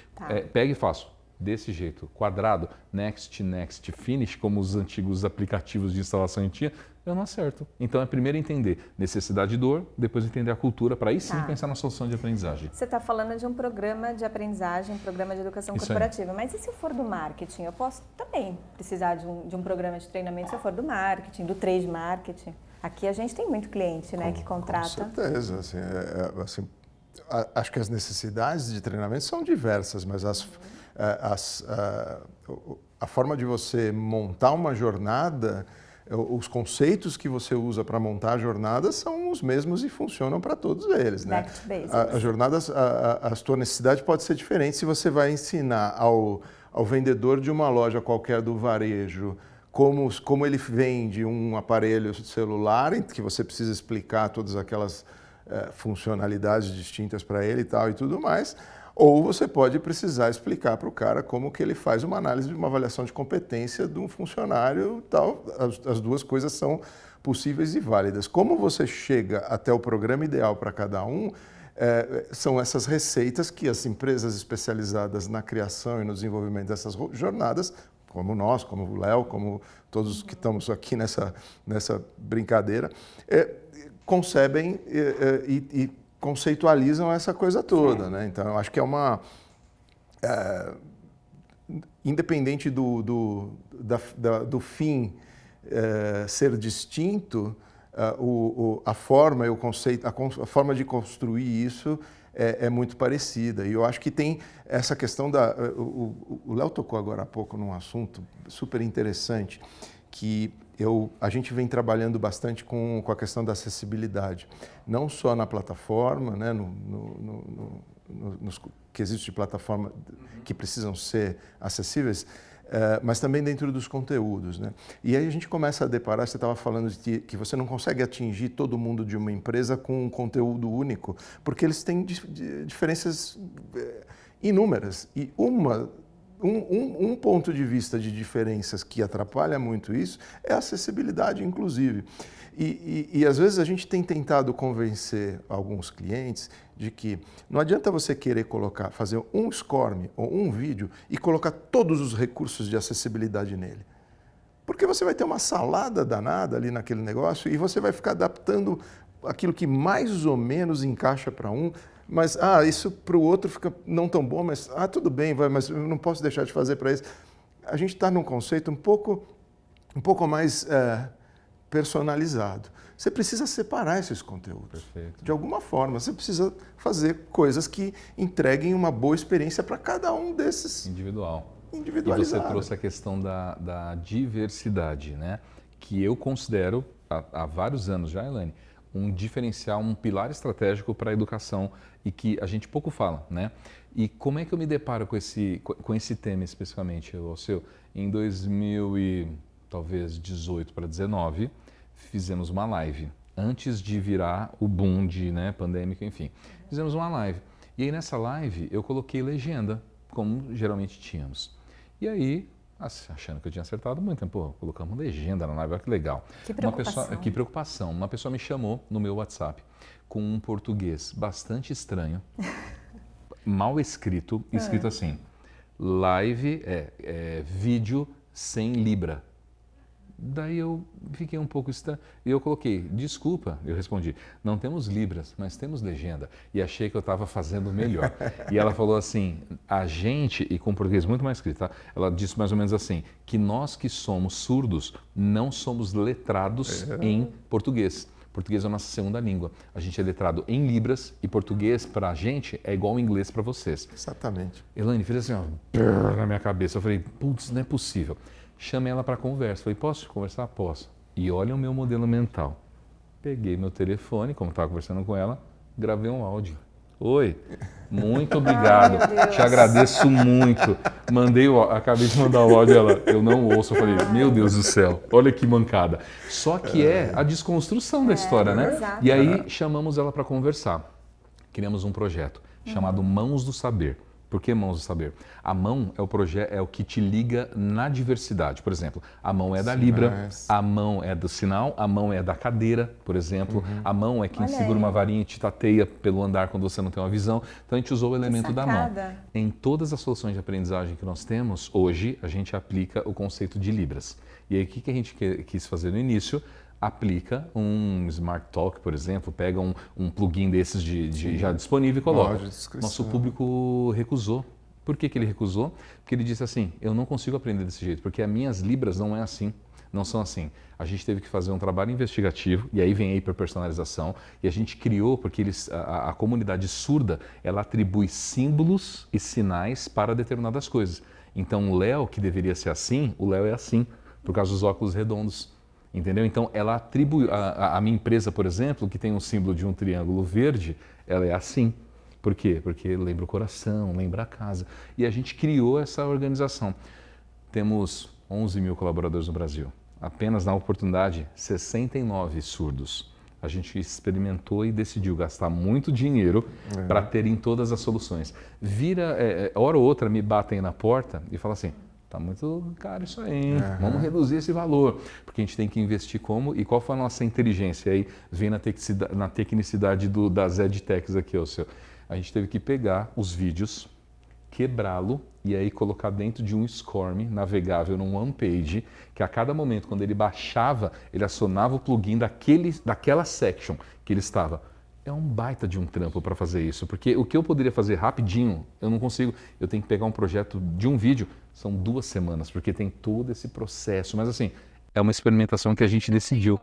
pego e faço desse jeito, quadrado, next, next, finish, como os antigos aplicativos de instalação tinha, eu não acerto. Então é primeiro entender necessidade e dor, depois entender a cultura, para aí sim pensar na solução de aprendizagem. Você está falando de um programa de aprendizagem, um programa de educação corporativa, mas e se eu for do marketing? Eu posso também precisar de um programa de treinamento se eu for do marketing, do trade marketing. Aqui a gente tem muito cliente, né, que contrata. Com certeza. Acho que as necessidades de treinamento são diversas, mas a forma de você montar uma jornada, os conceitos que você usa para montar a jornada são os mesmos e funcionam para todos eles, né? Back to basics. A jornada, a sua necessidade pode ser diferente se você vai ensinar ao vendedor de uma loja qualquer do varejo como ele vende um aparelho celular, em que você precisa explicar todas aquelas funcionalidades distintas para ele e tal e tudo mais, ou você pode precisar explicar para o cara como que ele faz uma análise de uma avaliação de competência de um funcionário e tal. As duas coisas são possíveis e válidas. Como você chega até o programa ideal para cada um, são essas receitas que as empresas especializadas na criação e no desenvolvimento dessas jornadas, como nós, como o Léo, como todos que estamos aqui nessa brincadeira, concebem e conceitualizam essa coisa toda, né? Então, eu acho que independente do fim ser distinto, a forma e o conceito, a forma de construir isso é muito parecida. E eu acho que tem essa questão o Léo tocou agora há pouco num assunto super interessante, que a gente vem trabalhando bastante com a questão da acessibilidade, não só na plataforma, né, nos quesitos de plataforma que precisam ser acessíveis, mas também dentro dos conteúdos, né? E aí a gente começa a deparar, você estava falando de que você não consegue atingir todo mundo de uma empresa com um conteúdo único, porque eles têm diferenças inúmeras. E um ponto de vista de diferenças que atrapalha muito isso é a acessibilidade, inclusive. E às vezes a gente tem tentado convencer alguns clientes de que não adianta você querer fazer um SCORM ou um vídeo e colocar todos os recursos de acessibilidade nele. Porque você vai ter uma salada danada ali naquele negócio e você vai ficar adaptando aquilo que mais ou menos encaixa para um, mas isso para o outro fica não tão bom, mas tudo bem, mas eu não posso deixar de fazer para isso. A gente está num conceito um pouco mais personalizado. Você precisa separar esses conteúdos. Perfeito. De alguma forma, você precisa fazer coisas que entreguem uma boa experiência para cada um desses. Individualizado. E você trouxe a questão da diversidade, né? Que eu considero, há vários anos já, Elaine, um diferencial, um pilar estratégico para a educação e que a gente pouco fala, né? E como é que eu me deparo com esse tema especificamente, Alceu? Em 2018 para 2019, fizemos uma live, antes de virar o boom de pandêmica, enfim. Fizemos uma live. E aí nessa live eu coloquei legenda, como geralmente tínhamos. E aí, achando que eu tinha acertado muito, colocamos legenda na live, olha que legal. Que preocupação. Que preocupação. Uma pessoa me chamou no meu WhatsApp com um português bastante estranho, mal escrito assim, live vídeo sem Libra. Daí eu fiquei um pouco estranho e eu coloquei, desculpa, eu respondi, não temos libras, mas temos legenda. E achei que eu estava fazendo melhor. E ela falou assim, a gente, e com português muito mais escrito, tá? Ela disse mais ou menos assim, que nós que somos surdos não somos letrados em português. Português é a nossa segunda língua. A gente é letrado em libras e português para a gente é igual ao inglês para vocês. Exatamente. Elaine fez assim, ó, na minha cabeça. Eu falei, putz, não é possível. Chamei ela para conversa. Falei, posso conversar? Posso. E olha o meu modelo mental. Peguei meu telefone, como estava conversando com ela, gravei um áudio. Oi, muito obrigado, te agradeço muito. Acabei de mandar o áudio, ela, eu não ouço. Eu falei, meu Deus do céu, olha que mancada. Só que é a desconstrução da história, né? Exato. E aí chamamos ela para conversar. Criamos um projeto chamado Mãos do Saber. Por que Mãos do Saber? A mão é o que te liga na diversidade. Por exemplo, a mão é da Libra, a mão é do sinal, a mão é da cadeira, por exemplo. A mão é quem segura uma varinha e te tateia pelo andar quando você não tem uma visão. Então a gente usou o elemento da mão. Em todas as soluções de aprendizagem que nós temos, hoje a gente aplica o conceito de Libras. E aí o que a gente quis fazer no início? Aplica um Smart Talk, por exemplo, pega um plugin desses já disponível e coloca. Nosso público recusou. Por que ele recusou? Porque ele disse assim, eu não consigo aprender desse jeito, porque as minhas libras não é assim, não são assim. A gente teve que fazer um trabalho investigativo, e aí vem a hiperpersonalização, e a gente criou, porque a comunidade surda, ela atribui símbolos e sinais para determinadas coisas. Então o Léo, que deveria ser assim, o Léo é assim, por causa dos óculos redondos. Entendeu? Então, ela atribui, a minha empresa, por exemplo, que tem um símbolo de um triângulo verde, ela é assim. Por quê? Porque lembra o coração, lembra a casa. E a gente criou essa organização. Temos 11 mil colaboradores no Brasil. Apenas na oportunidade, 69 surdos. A gente experimentou e decidiu gastar muito dinheiro para terem todas as soluções. Hora ou outra me batem na porta e falam assim, tá muito caro isso aí, hein? Vamos reduzir esse valor, porque a gente tem que investir como e qual foi a nossa inteligência aí, vem na tecnicidade das EdTechs aqui, a gente teve que pegar os vídeos, quebrá-lo e aí colocar dentro de um SCORM navegável num OnePage, que a cada momento, quando ele baixava, ele acionava o plugin daquela section que ele estava. É um baita de um trampo para fazer isso, porque o que eu poderia fazer rapidinho, eu não consigo. Eu tenho que pegar um projeto de um vídeo, são 2 semanas, porque tem todo esse processo. Mas assim, é uma experimentação que a gente decidiu.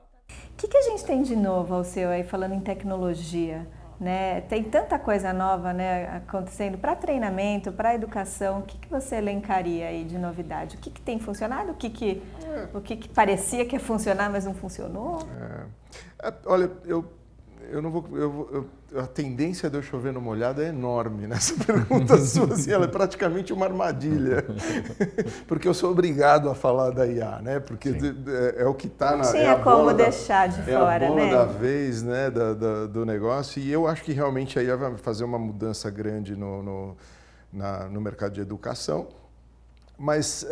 O que a gente tem de novo, Alceu, aí falando em tecnologia? Né? Tem tanta coisa nova, né, acontecendo para treinamento, para educação. O que você elencaria aí de novidade? O que tem funcionado? O que parecia que ia funcionar, mas não funcionou? Olha, eu não vou. A tendência de eu chover no molhado é enorme nessa pergunta sua. Assim, ela é praticamente uma armadilha. Porque eu sou obrigado a falar da IA, né? Porque é o que está na. Não tinha como deixar de fora, né? É a bola da vez, né? Do negócio. E eu acho que realmente a IA vai fazer uma mudança grande no mercado de educação. Mas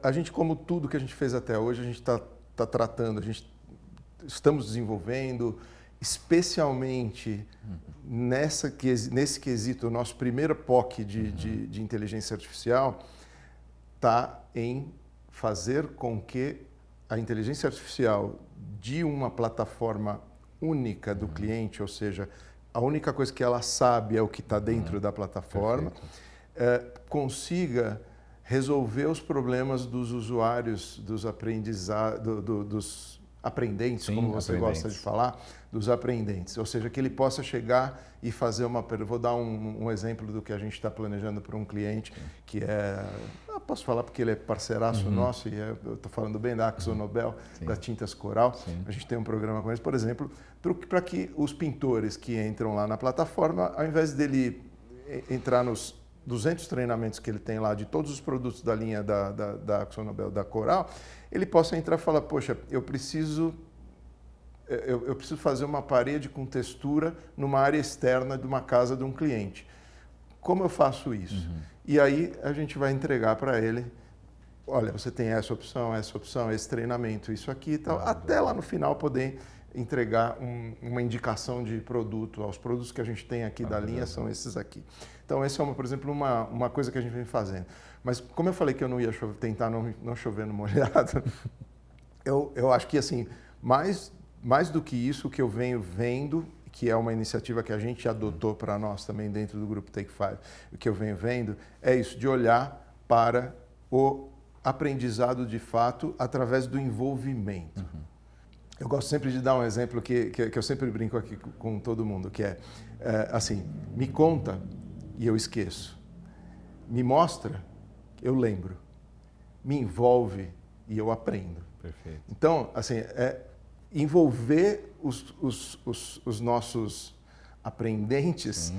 a gente, como tudo que a gente fez até hoje, a gente está tratando, estamos desenvolvendo. Especialmente nesse quesito, o nosso primeiro POC de inteligência artificial está em fazer com que a inteligência artificial de uma plataforma única do cliente, ou seja, a única coisa que ela sabe é o que está dentro da plataforma, consiga resolver os problemas dos usuários, dos aprendentes, como você gosta de falar, dos aprendentes. Ou seja, que ele possa chegar e fazer uma... Vou dar um exemplo do que a gente está planejando para um cliente, que é... posso falar porque ele é parceiraço nosso, e eu estou falando bem da AkzoNobel, da Tintas Coral. A gente tem um programa com eles, por exemplo, para que os pintores que entram lá na plataforma, ao invés dele entrar nos 200 treinamentos que ele tem lá de todos os produtos da linha da AkzoNobel, da Coral, ele possa entrar e falar, poxa, eu preciso fazer uma parede com textura numa área externa de uma casa de um cliente. Como eu faço isso? E aí a gente vai entregar para ele, olha, você tem essa opção, esse treinamento, isso aqui e tal, até lá no final poder entregar uma indicação de produto. Os produtos que a gente tem aqui da linha são esses aqui. Então, essa é, por exemplo, uma coisa que a gente vem fazendo. Mas, como eu falei que eu não ia tentar não chover no molhado, Eu acho que, assim, mais do que isso, o que eu venho vendo, que é uma iniciativa que a gente adotou para nós também dentro do grupo Take 5, o que eu venho vendo é isso, de olhar para o aprendizado de fato através do envolvimento. Eu gosto sempre de dar um exemplo que eu sempre brinco aqui com todo mundo, que é assim, me conta e eu esqueço. Me mostra, eu lembro. Me envolve e eu aprendo. Perfeito. Então, assim, envolver os nossos aprendentes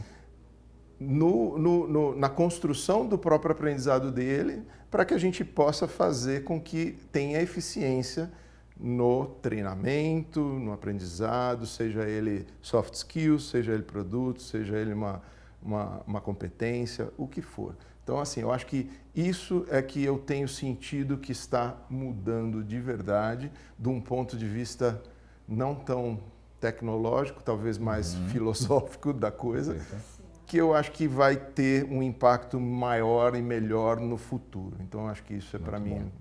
na construção do próprio aprendizado dele, para que a gente possa fazer com que tenha eficiência no treinamento, no aprendizado, seja ele soft skills, seja ele produto, seja ele uma competência, o que for. Então, assim, eu acho que isso é que eu tenho sentido que está mudando de verdade, de um ponto de vista não tão tecnológico, talvez mais filosófico da coisa, que eu acho que vai ter um impacto maior e melhor no futuro. Então, eu acho que isso é, para mim,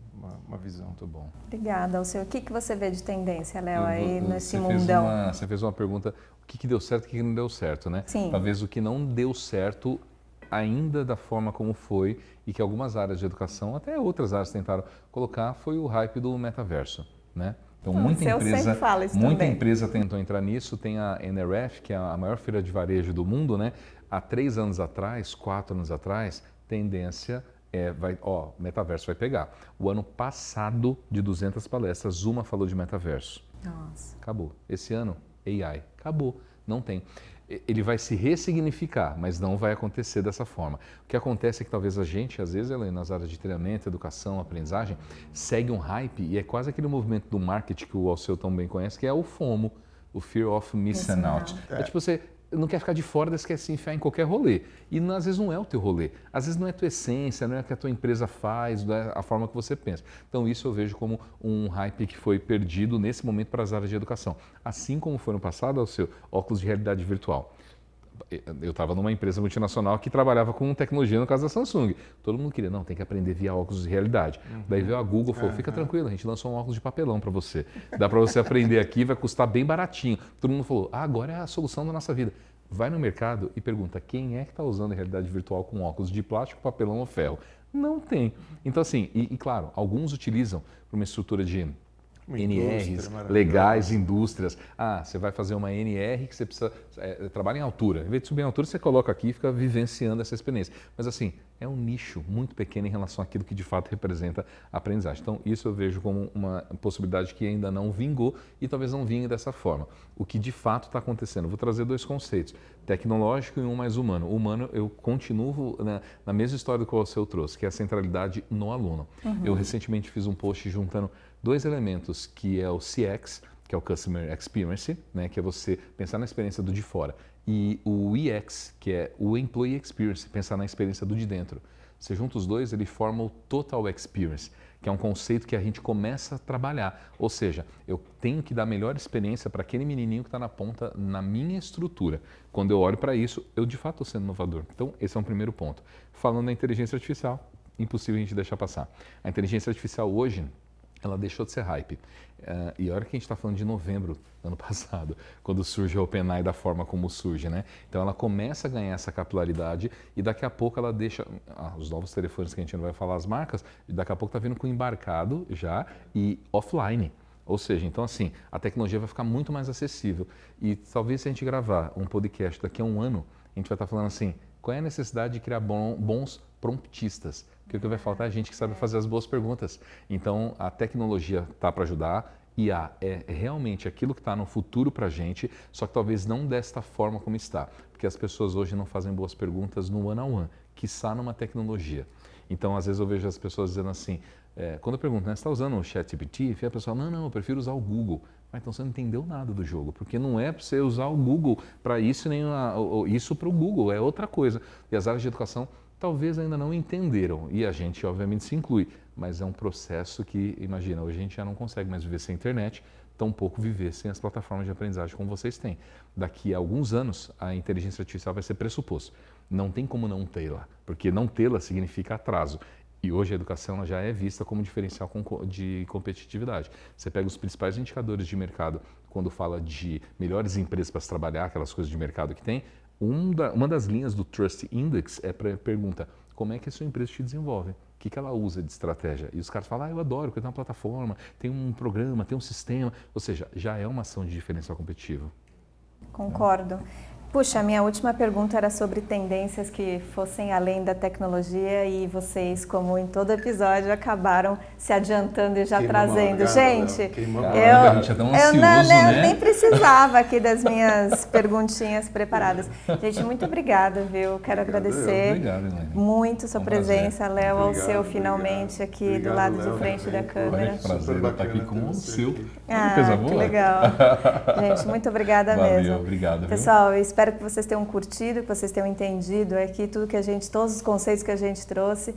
uma visão. Muito bom. Obrigada, Alceu. O que você vê de tendência, Léo, aí nesse mundão? Você fez uma pergunta, o que deu certo e o que não deu certo, né? Sim. Talvez o que não deu certo ainda da forma como foi e que algumas áreas de educação, até outras áreas tentaram colocar, foi o hype do metaverso, né? Então, muita empresa tentou entrar nisso. Tem a NRF, que é a maior feira de varejo do mundo, né? Há 3 anos atrás, 4 anos atrás, tendência metaverso vai pegar. O ano passado, de 200 palestras, uma falou de metaverso. Nossa. Acabou. Esse ano, AI. Acabou. Não tem. Ele vai se ressignificar, mas não vai acontecer dessa forma. O que acontece é que talvez a gente, às vezes, nas áreas de treinamento, educação, aprendizagem, segue um hype e é quase aquele movimento do marketing que o Alceu tão bem conhece, que é o FOMO, o Fear of Missing Out. É tipo você não quer ficar de fora, você quer se enfiar em qualquer rolê. E às vezes não é o teu rolê. Às vezes não é a tua essência, não é o que a tua empresa faz, não é a forma que você pensa. Então isso eu vejo como um hype que foi perdido nesse momento para as áreas de educação. Assim como foi no passado, o seu óculos de realidade virtual. Eu estava numa empresa multinacional que trabalhava com tecnologia, no caso da Samsung. Todo mundo queria, não, tem que aprender via óculos de realidade. Daí veio a Google e falou, fica tranquilo, a gente lançou um óculos de papelão para você. Dá para você aprender aqui, vai custar bem baratinho. Todo mundo falou, agora é a solução da nossa vida. Vai no mercado e pergunta, quem é que está usando a realidade virtual com óculos de plástico, papelão ou ferro? Não tem. Então assim, e claro, alguns utilizam para uma estrutura de NRs, legais, indústrias. Você vai fazer uma NR que você precisa trabalhar em altura. Em vez de subir em altura, você coloca aqui e fica vivenciando essa experiência. Mas assim, é um nicho muito pequeno em relação àquilo que de fato representa a aprendizagem. Então, isso eu vejo como uma possibilidade que ainda não vingou e talvez não vingue dessa forma. O que de fato está acontecendo? Vou trazer 2 conceitos, tecnológico e um mais humano. O humano, eu continuo na mesma história do que o Alceu trouxe, que é a centralidade no aluno. Eu recentemente fiz um post juntando 2 elementos, que é o CX, que é o Customer Experience, né, que é você pensar na experiência do de fora, e o EX, que é o Employee Experience, pensar na experiência do de dentro. Você junta os dois, ele forma o Total Experience, que é um conceito que a gente começa a trabalhar. Ou seja, eu tenho que dar a melhor experiência para aquele menininho que está na ponta na minha estrutura. Quando eu olho para isso, eu de fato estou sendo inovador. Então, esse é um primeiro ponto. Falando da inteligência artificial, impossível a gente deixar passar. A inteligência artificial hoje, ela deixou de ser hype. E a hora que a gente está falando de novembro do ano passado, quando surge a OpenAI da forma como surge, né? Então ela começa a ganhar essa capilaridade e daqui a pouco ela deixa os novos telefones que a gente não vai falar as marcas, daqui a pouco está vindo com embarcado já e offline. Ou seja, então assim, a tecnologia vai ficar muito mais acessível. E talvez se a gente gravar um podcast daqui a um ano, a gente vai estar falando assim, qual é a necessidade de criar bons promptistas? Porque o que vai faltar é gente que sabe fazer as boas perguntas. Então, a tecnologia está para ajudar, IA é realmente aquilo que está no futuro para a gente, só que talvez não desta forma como está. Porque as pessoas hoje não fazem boas perguntas no one-on-one, quiçá numa tecnologia. Então, às vezes eu vejo as pessoas dizendo assim, quando eu pergunto, você está usando o ChatGPT? A pessoa, não, eu prefiro usar o Google. Mas então você não entendeu nada do jogo, porque não é para você usar o Google para isso, nem isso para o Google, é outra coisa. E as áreas de educação talvez ainda não entenderam, e a gente obviamente se inclui, mas é um processo que, imagina, hoje a gente já não consegue mais viver sem internet, tampouco viver sem as plataformas de aprendizagem como vocês têm. Daqui a alguns anos, a inteligência artificial vai ser pressuposto. Não tem como não tê-la, porque não tê-la significa atraso. E hoje a educação ela já é vista como diferencial de competitividade. Você pega os principais indicadores de mercado, quando fala de melhores empresas para se trabalhar, aquelas coisas de mercado que tem, uma das linhas do Trust Index é para pergunta, como é que a sua empresa te desenvolve? O que ela usa de estratégia? E os caras falam, eu adoro, porque tem uma plataforma, tem um programa, tem um sistema, ou seja, já é uma ação de diferencial competitivo. Concordo. Puxa, a minha última pergunta era sobre tendências que fossem além da tecnologia e vocês, como em todo episódio, acabaram se adiantando e já trazendo. Gente, a gente é tão ansioso, né? nem precisava aqui das minhas perguntinhas preparadas. Gente, muito obrigada, viu? Quero agradecer muito sua presença, Léo, ao seu finalmente aqui do lado de frente da câmera. Olha que prazer estar aqui com o seu. Que legal. Gente, muito obrigada mesmo. Obrigado. Pessoal, espero que vocês tenham curtido, que vocês tenham entendido aqui tudo que todos os conceitos que a gente trouxe.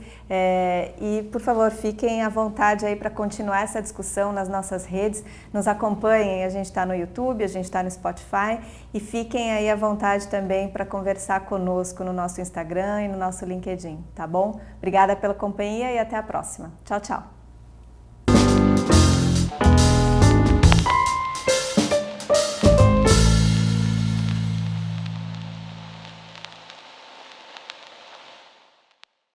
E, por favor, fiquem à vontade aí para continuar essa discussão nas nossas redes. Nos acompanhem, a gente está no YouTube, a gente está no Spotify. E fiquem aí à vontade também para conversar conosco no nosso Instagram e no nosso LinkedIn, tá bom? Obrigada pela companhia e até a próxima. Tchau, tchau.